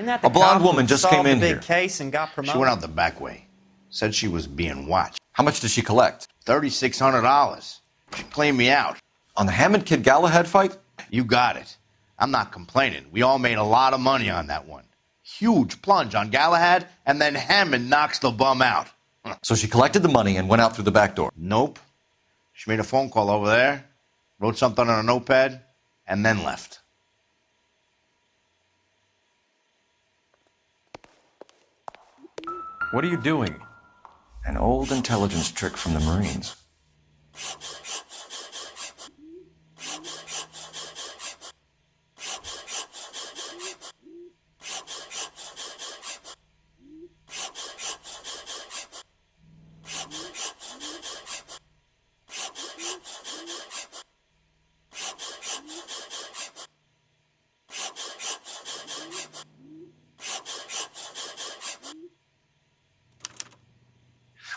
A blonde woman just came in here. Case and got promoted? She went out the back way. Said she was being watched. How much did she collect? $3,600. She cleaned me out. On the Hammond Kid Galahad fight? You got it. I'm not complaining. We all made a lot of money on that one. Huge plunge on Galahad, and then Hammond knocks the bum out. So she collected the money and went out through the back door? Nope. She made a phone call over there, wrote something on a notepad, and then left. What are you doing? An old intelligence trick from the Marines.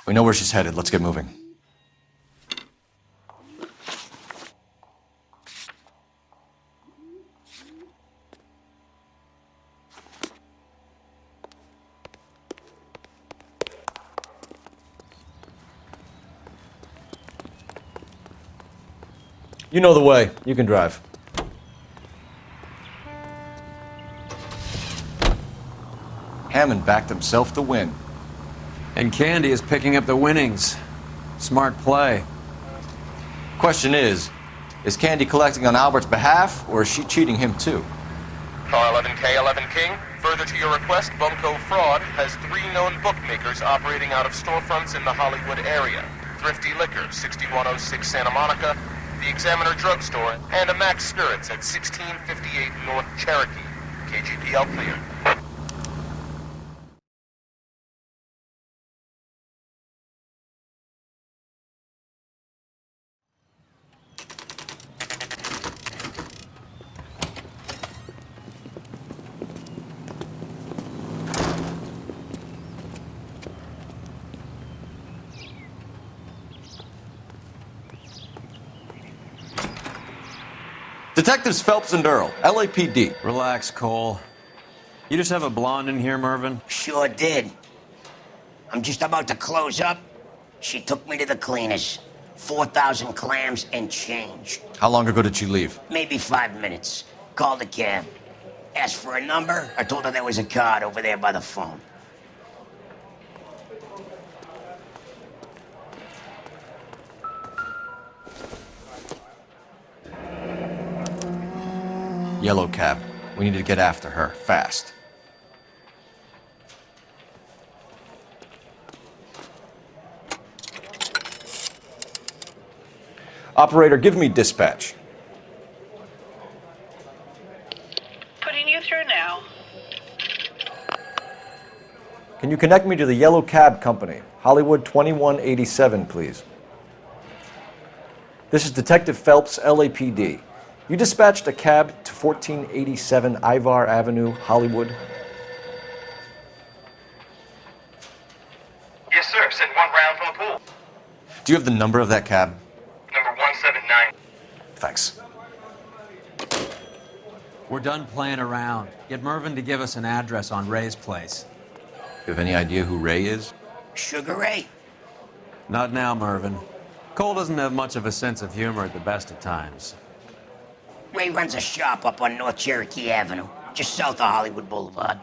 We know where she's headed. Let's get moving. You know the way. You can drive. Hammond backed himself to win. And Candy is picking up the winnings. Smart play. Question is Candy collecting on Albert's behalf, or is she cheating him too? Car 11K, 11 King. Further to your request, Bunko Fraud has 3 known bookmakers operating out of storefronts in the Hollywood area. Thrifty Liquor, 6106 Santa Monica, the Examiner Drugstore, and a Max Spirits at 1658 North Cherokee. KGPL clear. Detectives Phelps and Earl, LAPD. Relax, Cole. You just have a blonde in here, Mervyn? Sure did. I'm just about to close up. She took me to the cleaners. 4,000 clams and change. How long ago did she leave? Maybe 5 minutes. Called a cab. Asked for a number. I told her there was a card over there by the phone. Yellow cab. We need to get after her, fast. Operator, give me dispatch. Putting you through now. Can you connect me to the Yellow Cab Company, Hollywood 2187, please? This is Detective Phelps, LAPD. You dispatched a cab to 1487 Ivar Avenue, Hollywood? Yes, sir. Sent 1 round from the pool. Do you have the number of that cab? Number 179. Thanks. We're done playing around. Get Mervyn to give us an address on Ray's place. You have any idea who Ray is? Sugar Ray? Not now, Mervyn. Cole doesn't have much of a sense of humor at the best of times. Ray runs a shop up on North Cherokee Avenue, just south of Hollywood Boulevard.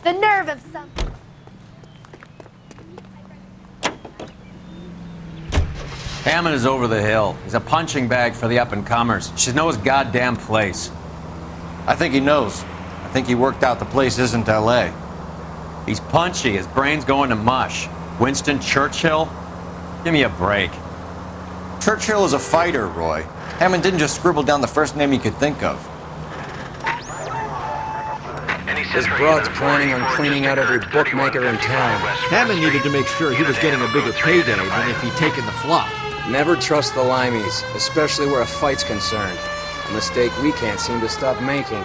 The nerve of some... Hammond is over the hill. He's a punching bag for the up-and-comers. Should know his goddamn place. I think he knows. I think he worked out the place isn't L.A. He's punchy. His brain's going to mush. Winston Churchill? Give me a break. Churchill is a fighter, Roy. Hammond didn't just scribble down the first name he could think of. This broad's planning on cleaning out every bookmaker in town. Hammond needed to make sure he was getting a bigger payday than if he'd taken the flop. Never trust the limeys, especially where a fight's concerned. A mistake we can't seem to stop making.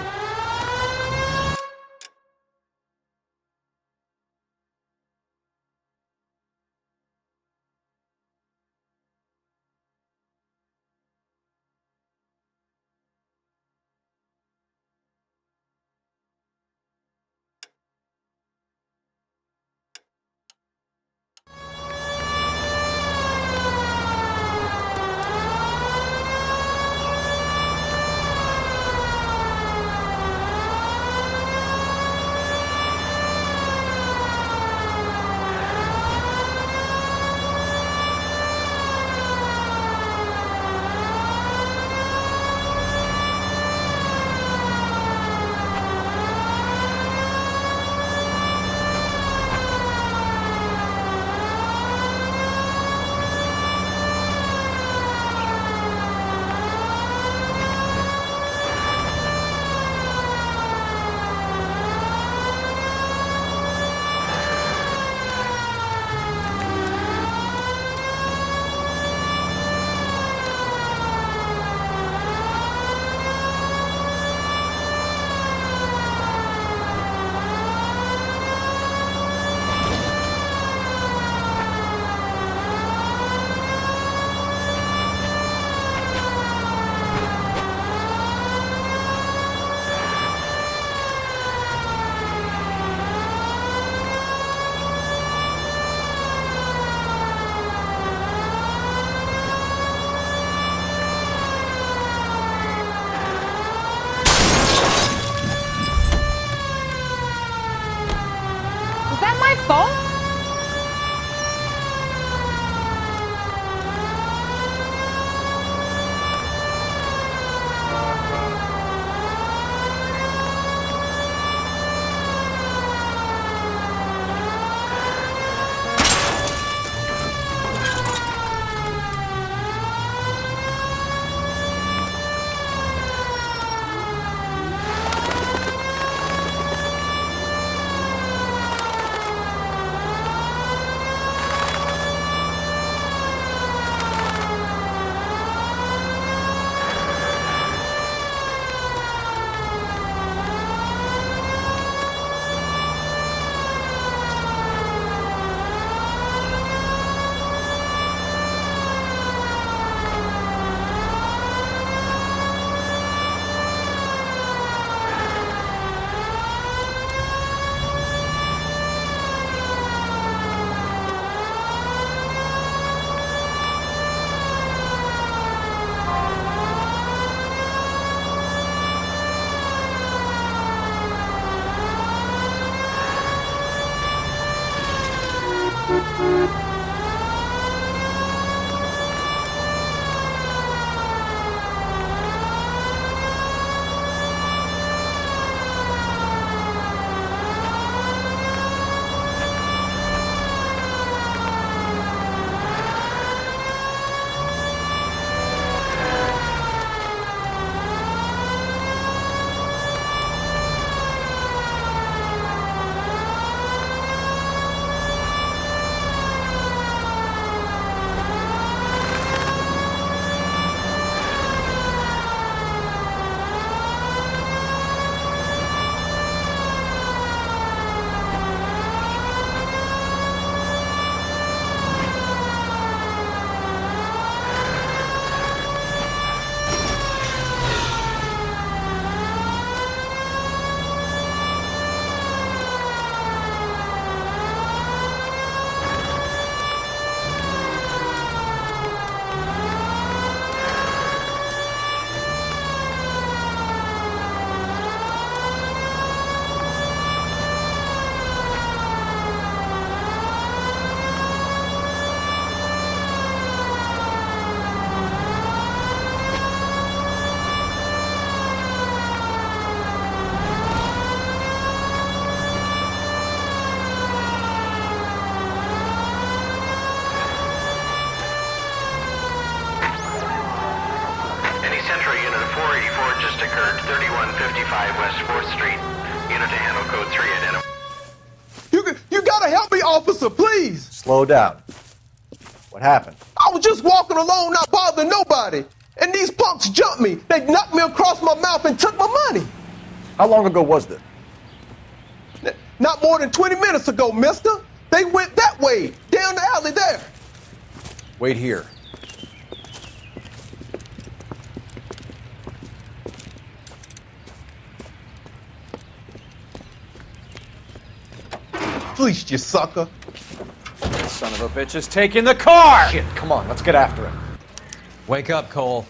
phone? Central Unit 484 just occurred, 3155 West 4th Street. Unit to handle code 3 identified. You gotta help me, officer, please. Slow down. What happened? I was just walking along, not bothering nobody. And these punks jumped me. They knocked me across my mouth and took my money. How long ago was this? Not more than 20 minutes ago, mister. They went that way, down the alley there. Wait here. Fleeced you, sucker. This son of a bitch is taking the car! Shit, come on, let's get after him. Wake up, Cole.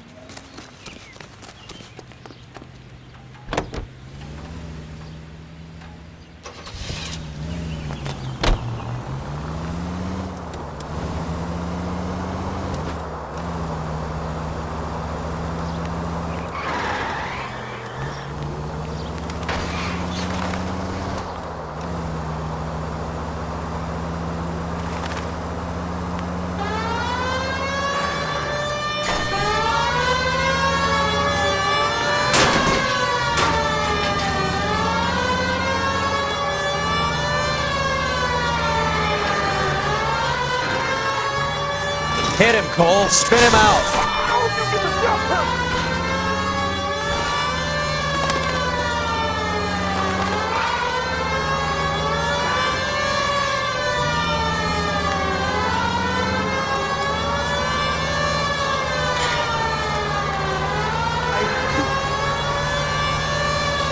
Hit him, Cole. Spin him out.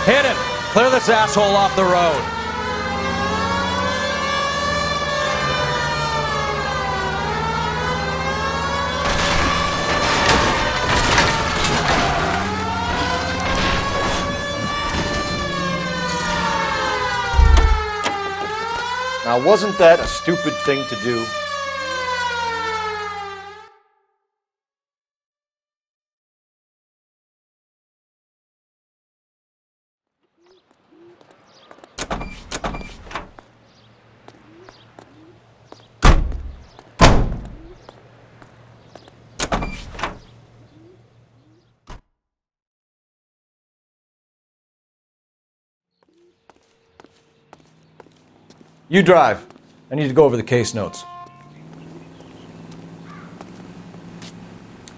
Hit him. Clear this asshole off the road. Now, wasn't that a stupid thing to do? You drive. I need to go over the case notes.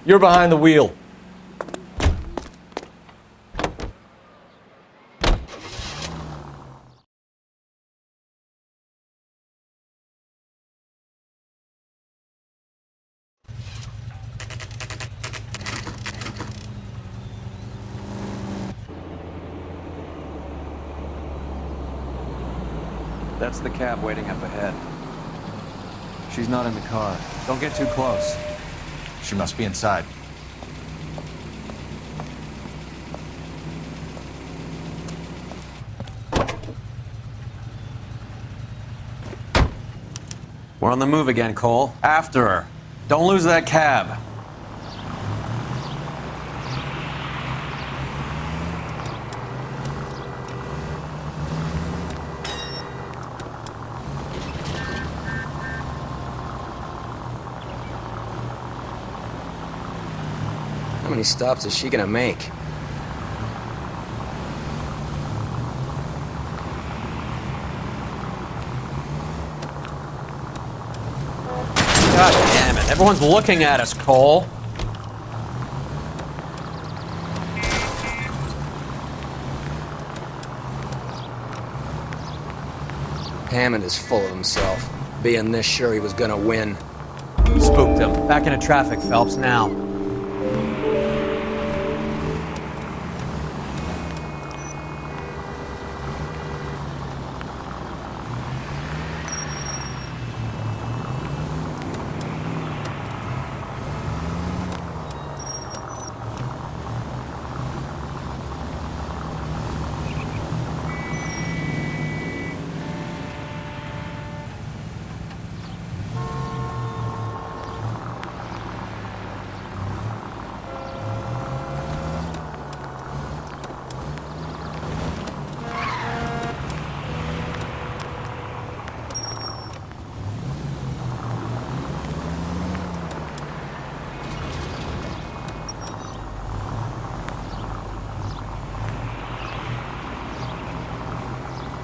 You're behind the wheel. That's the cab waiting up ahead. She's not in the car. Don't get too close. She must be inside. We're on the move again, Cole. After her. Don't lose that cab. How many stops is she gonna make? God damn it. Everyone's looking at us, Cole. Hammond is full of himself, being this sure he was gonna win. Spooked him. Back into traffic, Phelps, now.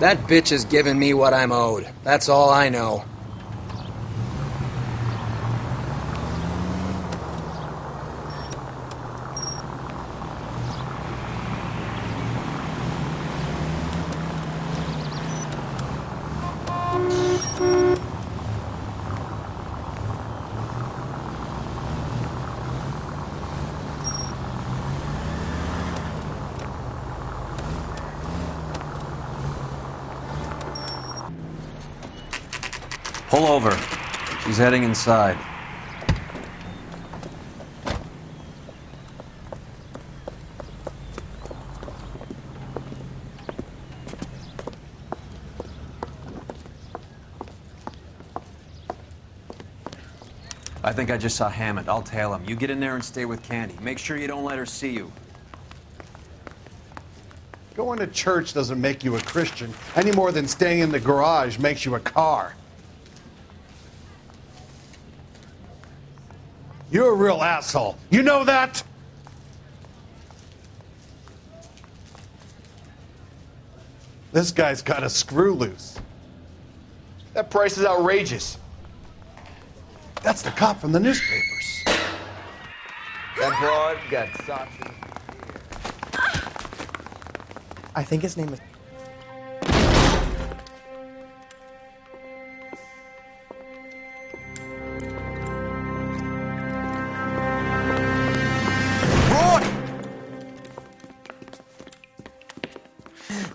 That bitch is giving me what I'm owed. That's all I know. Pull over. She's heading inside. I think I just saw Hammond. I'll tail him. You get in there and stay with Candy. Make sure you don't let her see you. Going to church doesn't make you a Christian any more than staying in the garage makes you a car. You're a real asshole. You know that? This guy's got a screw loose. That price is outrageous. That's the cop from the newspapers. That broad got socks in. I think his name is...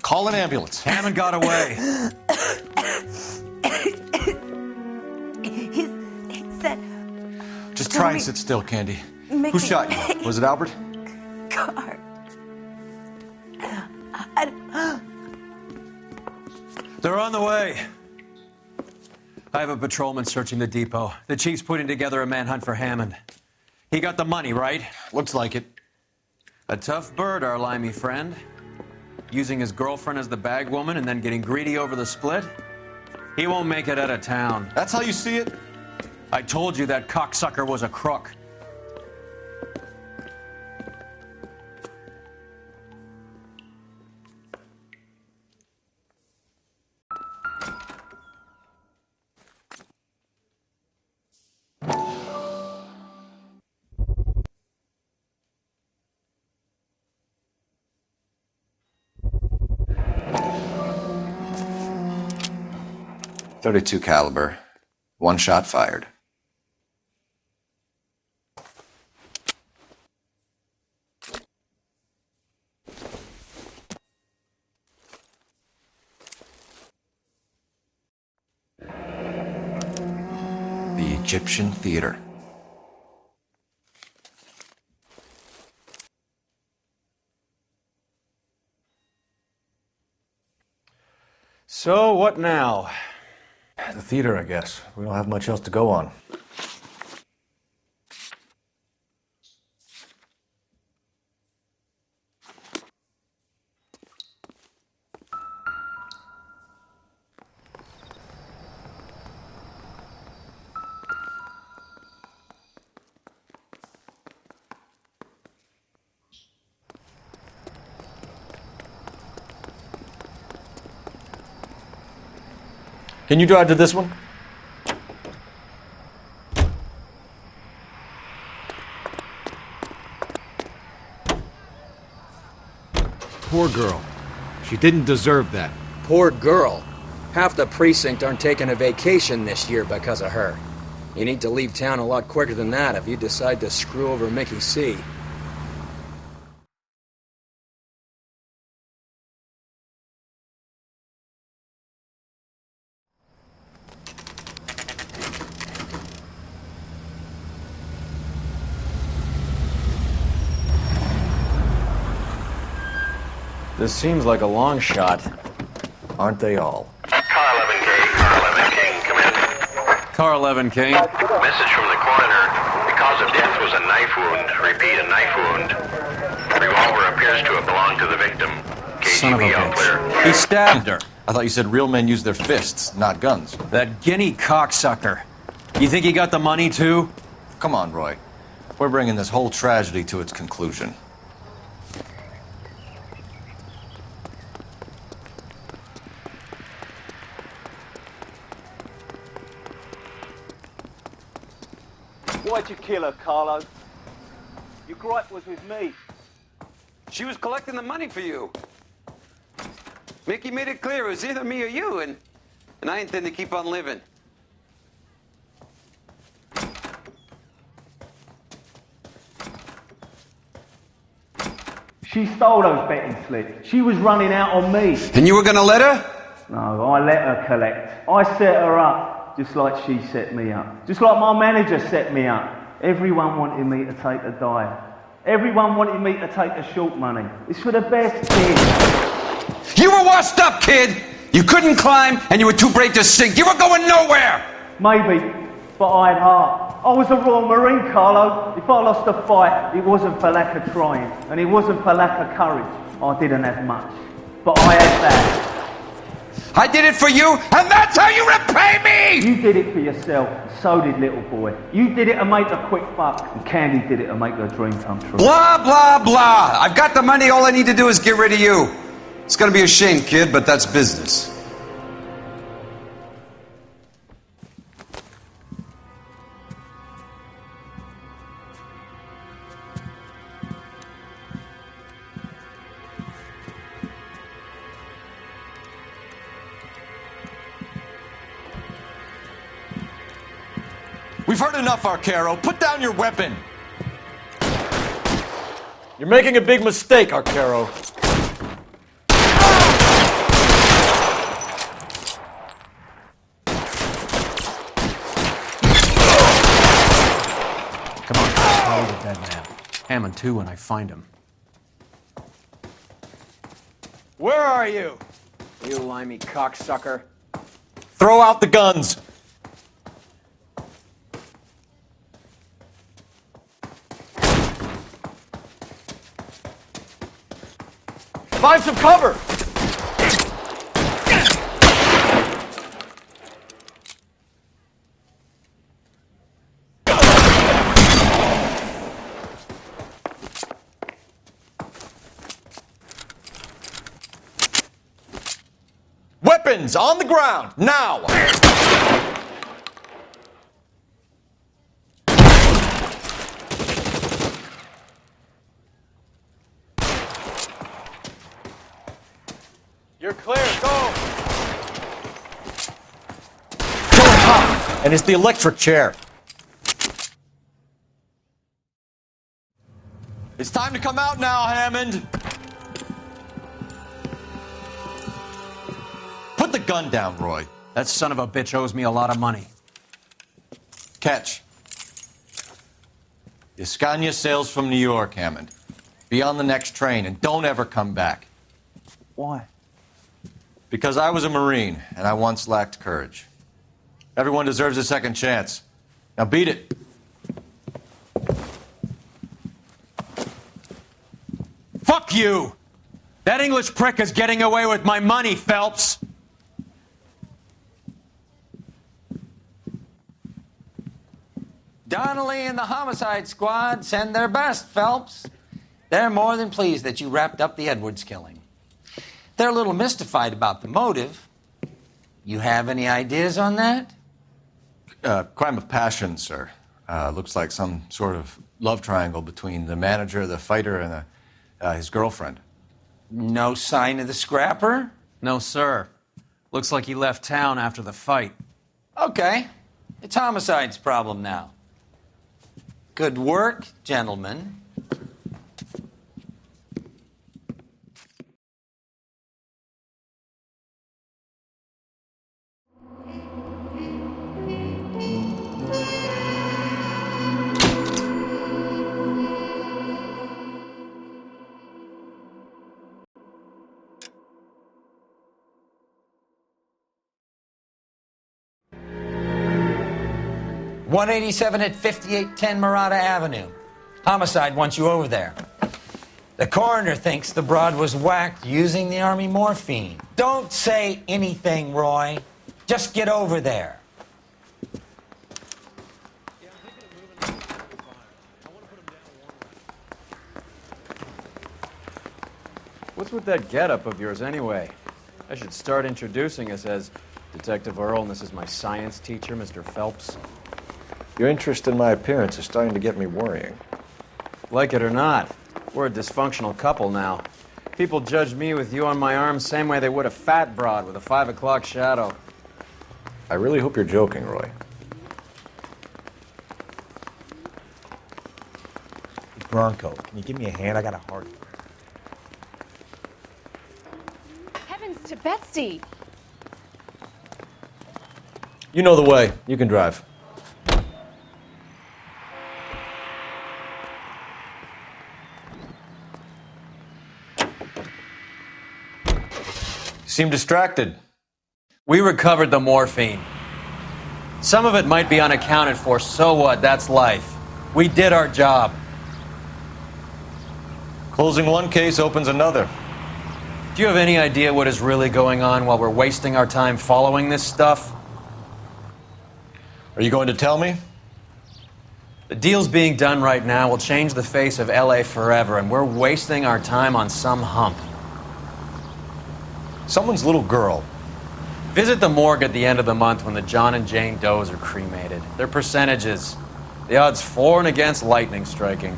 Call an ambulance. Hammond got away. He said... Just try and sit still, Candy. Who shot you? Was it Albert? Car. They're on the way. I have a patrolman searching the depot. The chief's putting together a manhunt for Hammond. He got the money, right? Looks like it. A tough bird, our limey friend. Using his girlfriend as the bag woman and then getting greedy over the split. He won't make it out of town. That's how you see it? I told you that cocksucker was a crook. .32 caliber. One shot fired. The Egyptian Theater. So, what now? The theater, I guess. We don't have much else to go on. Can you drive to this one? Poor girl. She didn't deserve that. Poor girl. Half the precinct aren't taking a vacation this year because of her. You need to leave town a lot quicker than that if you decide to screw over Mickey C. This seems like a long shot. Aren't they all? Car 11K, Car 11 King, come in. Car 11 King. Message from the coroner. The cause of death was a knife wound. Repeat, a knife wound. The revolver appears to have belonged to the victim. Son of a KGB all clear. bitch. He stabbed her. I thought you said real men use their fists, not guns. That guinea cocksucker. You think he got the money, too? Come on, Roy. We're bringing this whole tragedy to its conclusion. Why'd you kill her, Carlo? Your gripe was with me. She was collecting the money for you. Mickey made it clear it was either me or you, and I intend to keep on living. She stole those betting slips. She was running out on me. And you were gonna let her? No, I let her collect. I set her up, just like she set me up. Just like my manager set me up. Everyone wanted me to take a dive. Everyone wanted me to take the short money. It's for the best kid. You were washed up, kid! You couldn't climb, and you were too brave to sink. You were going nowhere! Maybe, but I had heart. I was a Royal Marine, Carlo. If I lost a fight, it wasn't for lack of trying, and it wasn't for lack of courage. I didn't have much, but I had that. I did it for you, and that's how you repay me! You did it for yourself, and so did little boy. You did it to make a quick buck, and Candy did it to make her dream come true. Blah, blah, blah. I've got the money, all I need to do is get rid of you. It's gonna be a shame, kid, but that's business. We've heard enough, Arcaro. Put down your weapon. You're making a big mistake, Arcaro. Come on, follow the dead man. Hammond, too, when I find him. Where are you? You limey cocksucker. Throw out the guns. Find some cover! Weapons on the ground, now! You're clear, go! Killing hot, and it's the electric chair. It's time to come out now, Hammond. Put the gun down, Roy. That son of a bitch owes me a lot of money. Catch. Iskanya sails from New York, Hammond. Be on the next train and don't ever come back. Why? Because I was a Marine and I once lacked courage. Everyone deserves a second chance. Now beat it. Fuck you! That English prick is getting away with my money, Phelps! Donnelly and the homicide squad send their best, Phelps. They're more than pleased that you wrapped up the Edwards killing. They're a little mystified about the motive. You have any ideas on that? Crime of passion, sir. Looks like some sort of love triangle between the manager, the fighter, and his girlfriend. No sign of the scrapper? No, sir. Looks like he left town after the fight. Okay. It's homicide's problem now. Good work, gentlemen. .187 at 5810 Murata Avenue. Homicide wants you over there. The coroner thinks the broad was whacked using the Army morphine. Don't say anything, Roy. Just get over there. What's with that getup of yours anyway? I should start introducing us as Detective Earl, and this is my science teacher, Mr. Phelps. Your interest in my appearance is starting to get me worrying. Like it or not, we're a dysfunctional couple now. People judge me with you on my arm same way they would a fat broad with a 5 o'clock shadow. I really hope you're joking, Roy. Bronco, can you give me a hand? I got a heart. Heavens to Betsy! You know the way. You can drive. Seem distracted. We recovered the morphine. Some of it might be unaccounted for, so what? That's life. We did our job. Closing one case opens another. Do you have any idea what is really going on while we're wasting our time following this stuff? Are you going to tell me? The deals being done right now will change the face of LA forever, and we're wasting our time on some hump. Someone's little girl. Visit the morgue at the end of the month when the John and Jane Does are cremated. Their percentages. The odds for and against lightning striking.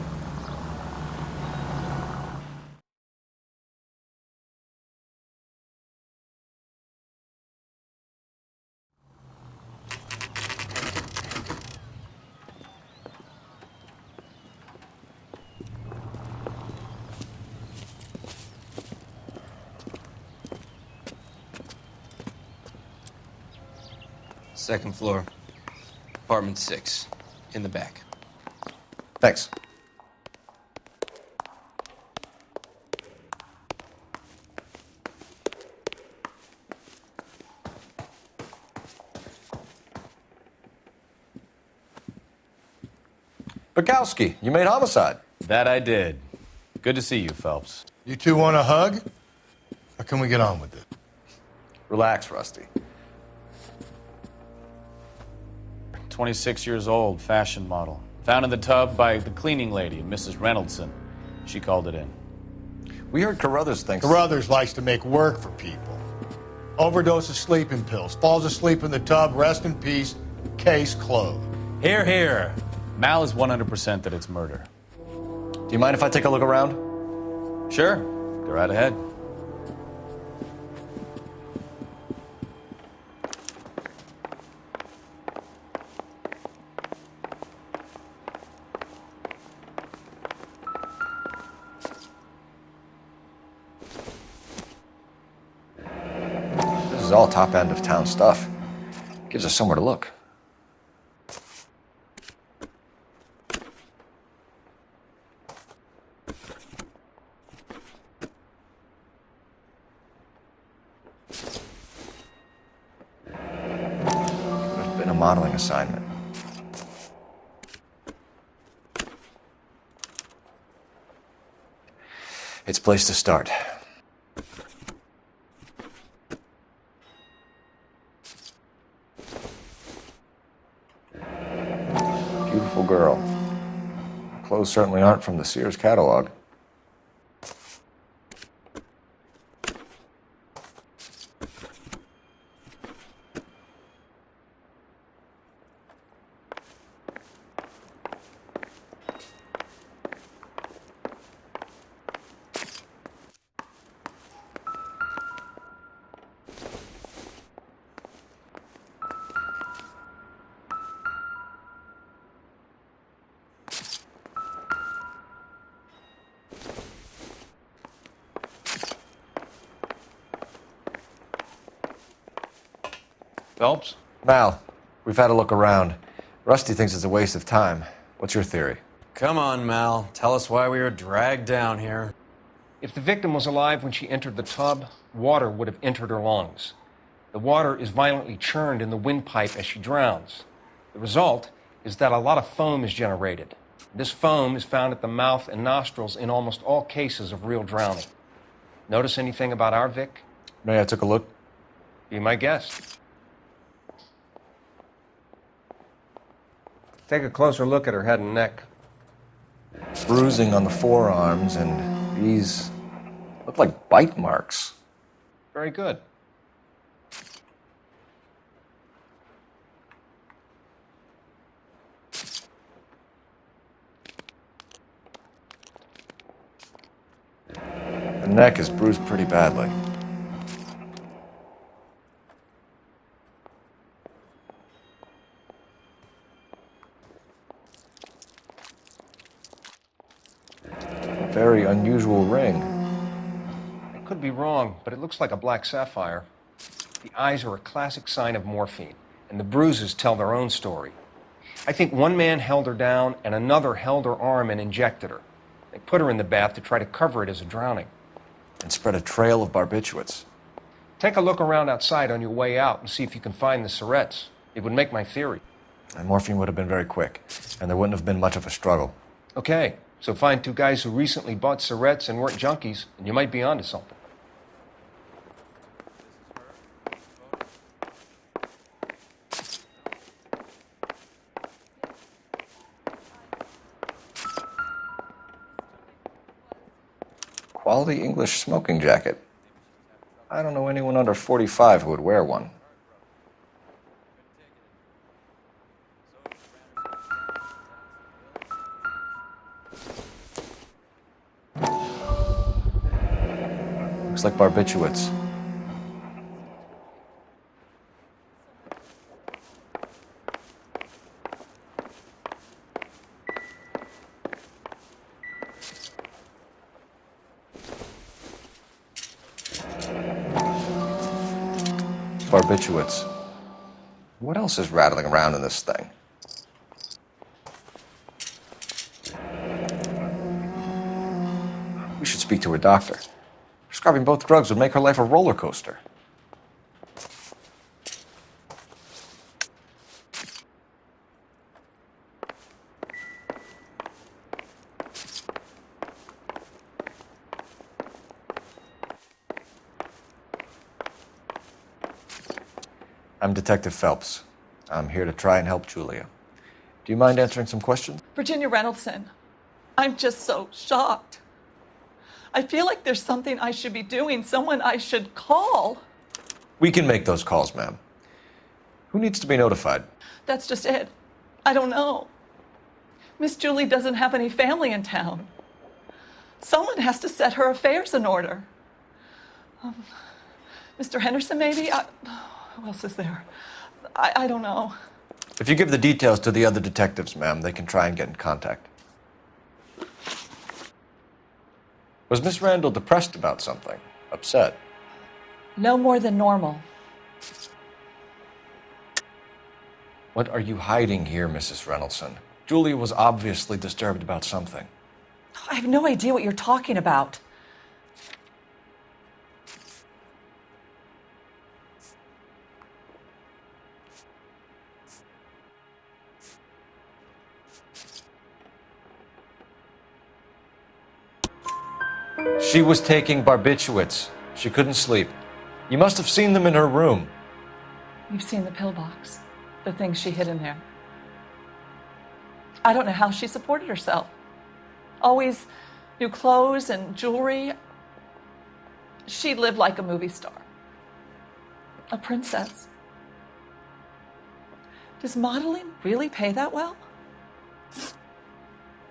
Second floor, apartment 6, in the back. Thanks. Bukowski, you made homicide. That I did. Good to see you, Phelps. You two want a hug? can we get on with it? Relax, Rusty. 26 years old, fashion model. Found in the tub by the cleaning lady, Mrs. Reynoldson. She called it in. We heard Carruthers thinks... Carruthers likes to make work for people. Overdose of sleeping pills. Falls asleep in the tub. Rest in peace. Case closed. Here, here. Mal is 100% that it's murder. Do you mind if I take a look around? Sure. Go right ahead. This is all top end of town stuff. Gives us somewhere to look. There's been a modeling assignment. It's a place to start. Beautiful girl. Clothes certainly aren't from the Sears catalog. Phelps? Mal, we've had a look around. Rusty thinks it's a waste of time. What's your theory? Come on, Mal. Tell us why we were dragged down here. If the victim was alive when she entered the tub, water would have entered her lungs. The water is violently churned in the windpipe as she drowns. The result is that a lot of foam is generated. This foam is found at the mouth and nostrils in almost all cases of real drowning. Notice anything about our Vic? May I take a look? Be my guest. Take a closer look at her head and neck. Bruising on the forearms, and these look like bite marks. Very good. The neck is bruised pretty badly. A very unusual ring. I could be wrong, but it looks like a black sapphire. The eyes are a classic sign of morphine, and the bruises tell their own story. I think one man held her down and another held her arm and injected her. They put her in the bath to try to cover it as a drowning. And spread a trail of barbiturates. Take a look around outside on your way out and see if you can find the syrettes. It would make my theory. And morphine would have been very quick, and there wouldn't have been much of a struggle. Okay, so find two guys who recently bought syrettes and weren't junkies, and you might be onto something. Quality English smoking jacket. I don't know anyone under 45 who would wear one. Looks like barbiturates. Barbiturates. What else is rattling around in this thing? We should speak to her doctor. Prescribing both drugs would make her life a roller coaster. I'm Detective Phelps. I'm here to try and help Julia. Do you mind answering some questions? Virginia Reynoldson, I'm just so shocked. I feel like there's something I should be doing, someone I should call. We can make those calls, ma'am. Who needs to be notified? That's just it. I don't know. Miss Julie doesn't have any family in town. Someone has to set her affairs in order. Mr. Henderson, maybe? Who else is there? I don't know. If you give the details to the other detectives, ma'am, they can try and get in contact. Was Miss Randall depressed about something? Upset? No more than normal. What are you hiding here, Mrs. Reynoldson? Julia was obviously disturbed about something. I have no idea what you're talking about. She was taking barbiturates. She couldn't sleep. You must have seen them in her room. You've seen the pillbox, the things she hid in there. I don't know how she supported herself. Always new clothes and jewelry. She lived like a movie star. A princess. Does modeling really pay that well?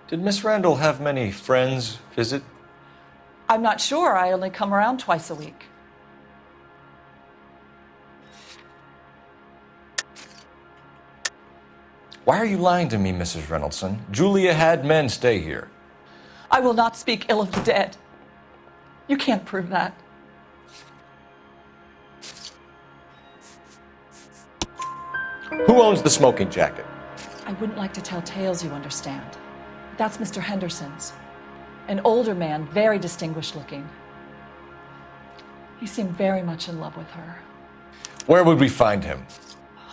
Did Miss Randall have many friends visit? I'm not sure. I only come around twice a week. Why are you lying to me, Mrs. Reynoldson? Julia had men stay here. I will not speak ill of the dead. You can't prove that. Who owns the smoking jacket? I wouldn't like to tell tales, you understand. That's Mr. Henderson's. An older man, very distinguished looking. He seemed very much in love with her. Where would we find him?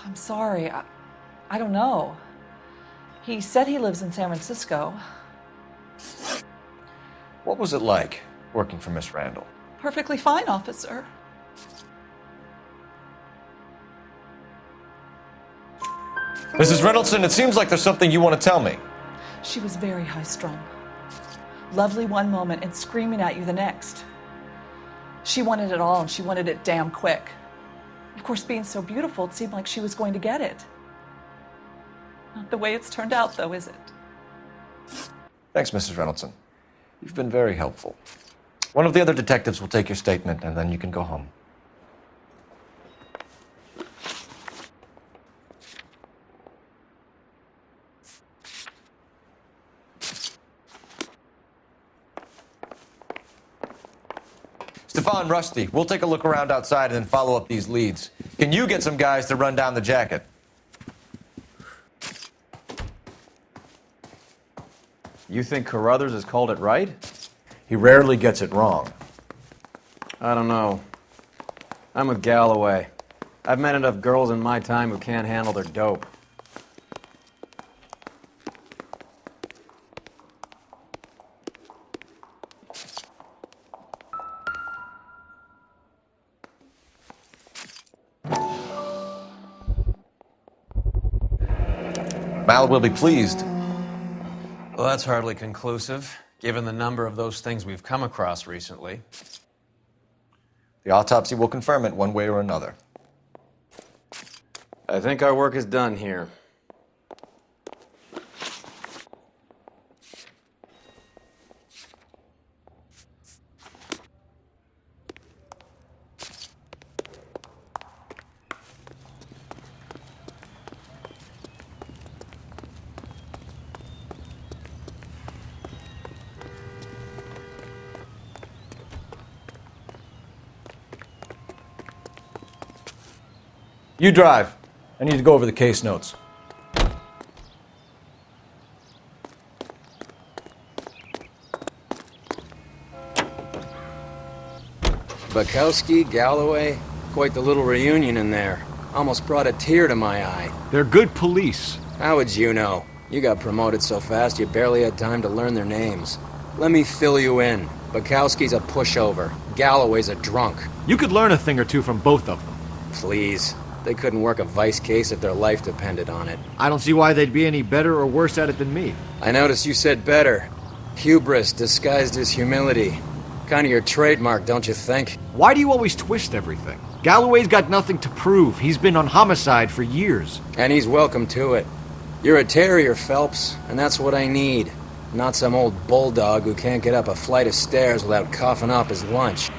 I'm sorry. I don't know. He said he lives in San Francisco. What was it like working for Miss Randall? Perfectly fine, officer. Mrs. Reynoldson, it seems like there's something you want to tell me. She was very high-strung. Lovely one moment and screaming at you the next. She wanted it all, and she wanted it damn quick. Of course, being so beautiful, it seemed like she was going to get it. Not the way it's turned out, though, is it? Thanks, Mrs. Reynoldson. You've been very helpful. One of the other detectives will take your statement, and then you can go home. Stefan, Rusty, we'll take a look around outside and then follow up these leads. Can you get some guys to run down the jacket? You think Carruthers has called it right? He rarely gets it wrong. I don't know. I'm with Galloway. I've met enough girls in my time who can't handle their dope. Mal will be pleased. Well, that's hardly conclusive, given the number of those things we've come across recently. The autopsy will confirm it one way or another. I think our work is done here. You drive. I need to go over the case notes. Bukowski, Galloway, quite the little reunion in there. Almost brought a tear to my eye. They're good police. How would you know? You got promoted so fast you barely had time to learn their names. Let me fill you in. Bukowski's a pushover. Galloway's a drunk. You could learn a thing or two from both of them. Please. They couldn't work a vice case if their life depended on it. I don't see why they'd be any better or worse at it than me. I noticed you said better. Hubris disguised as humility. Kind of your trademark, don't you think? Why do you always twist everything? Galloway's got nothing to prove. He's been on homicide for years. And he's welcome to it. You're a terrier, Phelps, and that's what I need. Not some old bulldog who can't get up a flight of stairs without coughing up his lunch.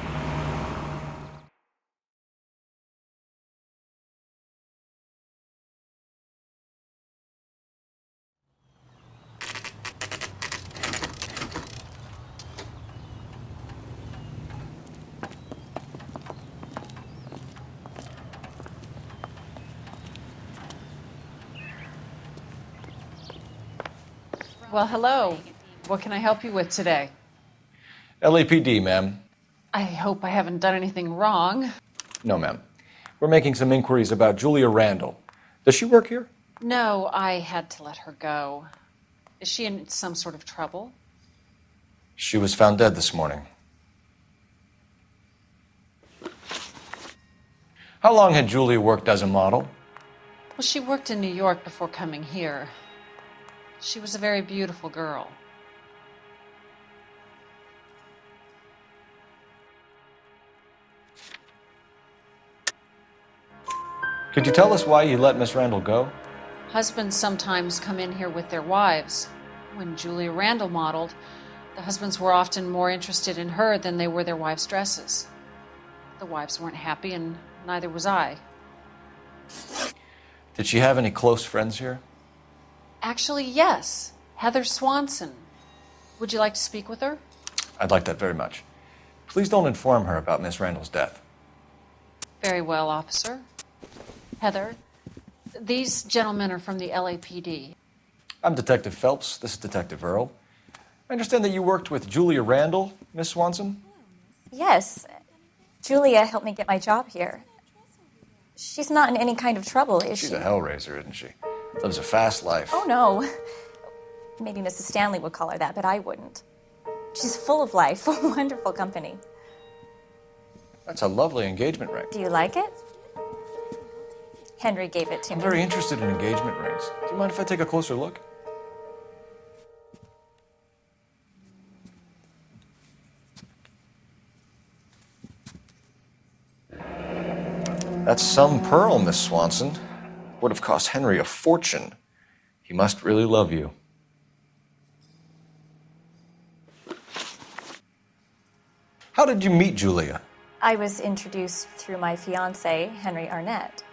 Well, hello. What can I help you with today? LAPD, ma'am. I hope I haven't done anything wrong. No, ma'am. We're making some inquiries about Julia Randall. Does she work here? No, I had to let her go. Is she in some sort of trouble? She was found dead this morning. How long had Julia worked as a model? Well, she worked in New York before coming here. She was a very beautiful girl. Could you tell us why you let Miss Randall go? Husbands sometimes come in here with their wives. When Julia Randall modeled, the husbands were often more interested in her than they were their wives' dresses. The wives weren't happy, and neither was I. Did she have any close friends here? Actually, yes. Heather Swanson. Would you like to speak with her? I'd like that very much. Please don't inform her about Miss Randall's death. Very well, officer. Heather, these gentlemen are from the LAPD. I'm Detective Phelps. This is Detective Earl. I understand that you worked with Julia Randall, Miss Swanson? Yes. Julia helped me get my job here. She's not in any kind of trouble, is she? She's a hellraiser, isn't she? Lives a fast life. Oh, no. Maybe Mrs. Stanley would call her that, but I wouldn't. She's full of life, wonderful company. That's a lovely engagement ring. Do you like it? Henry gave it to I'm me. very interested in engagement rings. Do you mind if I take a closer look? That's some pearl, Miss Swanson. Would have cost Henry a fortune. He must really love you. How did you meet Julia? I was introduced through my fiancé, Henry Arnett.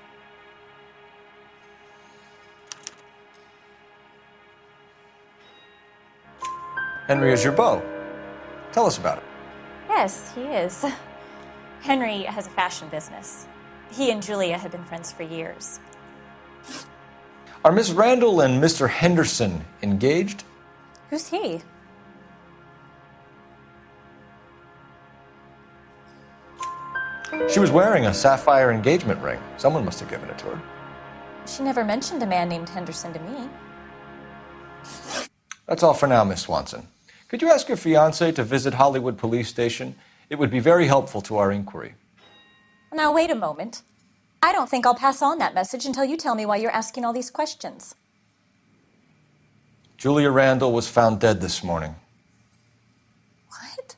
Henry is your beau. Tell us about it. Yes, he is. Henry has a fashion business. He and Julia have been friends for years. Are Miss Randall and Mr. Henderson engaged? Who's he? She was wearing a sapphire engagement ring. Someone must have given it to her. She never mentioned a man named Henderson to me. That's all for now, Miss Swanson. Could you ask your fiancé to visit Hollywood Police Station? It would be very helpful to our inquiry. Now, wait a moment. I don't think I'll pass on that message until you tell me why you're asking all these questions. Julia Randall was found dead this morning. What?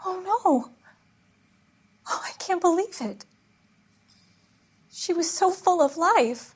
Oh, no. Oh, I can't believe it. She was so full of life.